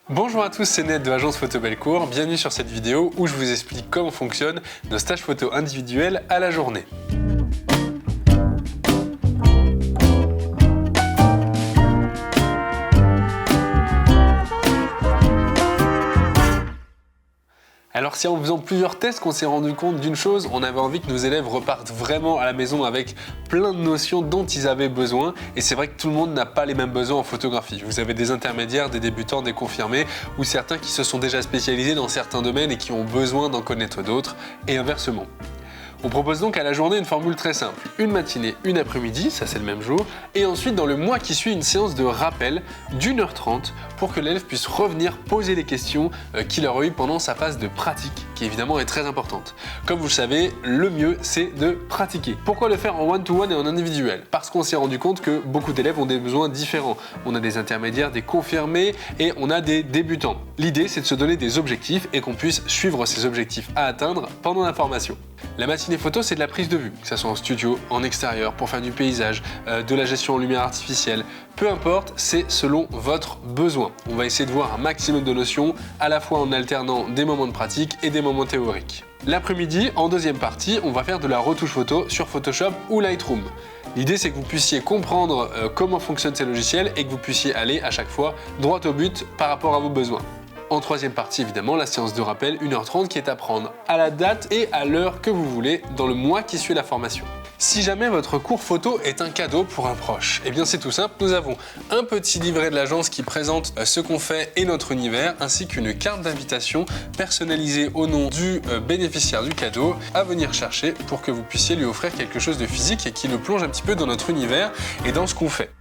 Bonjour à tous, c'est Ned de l'agence Photo Bellecour. Bienvenue sur cette vidéo où je vous explique comment fonctionnent nos stages photo individuels à la journée. Alors c'est en faisant plusieurs tests qu'on s'est rendu compte d'une chose, on avait envie que nos élèves repartent vraiment à la maison avec plein de notions dont ils avaient besoin, et c'est vrai que tout le monde n'a pas les mêmes besoins en photographie. Vous avez des intermédiaires, des débutants, des confirmés, ou certains qui se sont déjà spécialisés dans certains domaines et qui ont besoin d'en connaître d'autres, et inversement. On propose donc à la journée une formule très simple, une matinée, une après-midi, ça c'est le même jour, et ensuite dans le mois qui suit une séance de rappel d'1h30 pour que l'élève puisse revenir poser les questions qu'il aura eues pendant sa phase de pratique, qui évidemment est très importante. Comme vous le savez, le mieux c'est de pratiquer. Pourquoi le faire en one-to-one et en individuel? Parce qu'on s'est rendu compte que beaucoup d'élèves ont des besoins différents. On a des intermédiaires, des confirmés et on a des débutants. L'idée c'est de se donner des objectifs et qu'on puisse suivre ces objectifs à atteindre pendant la formation. La matinée photo, c'est de la prise de vue, que ce soit en studio, en extérieur, pour faire du paysage, de la gestion en lumière artificielle. Peu importe, c'est selon votre besoin. On va essayer de voir un maximum de notions, à la fois en alternant des moments de pratique et des moments théoriques. L'après-midi, en deuxième partie, on va faire de la retouche photo sur Photoshop ou Lightroom. L'idée, c'est que vous puissiez comprendre comment fonctionnent ces logiciels et que vous puissiez aller à chaque fois droit au but par rapport à vos besoins. En troisième partie, évidemment, la séance de rappel 1h30 qui est à prendre à la date et à l'heure que vous voulez dans le mois qui suit la formation. Si jamais votre cours photo est un cadeau pour un proche, eh bien c'est tout simple, nous avons un petit livret de l'agence qui présente ce qu'on fait et notre univers, ainsi qu'une carte d'invitation personnalisée au nom du bénéficiaire du cadeau à venir chercher pour que vous puissiez lui offrir quelque chose de physique et qui le plonge un petit peu dans notre univers et dans ce qu'on fait.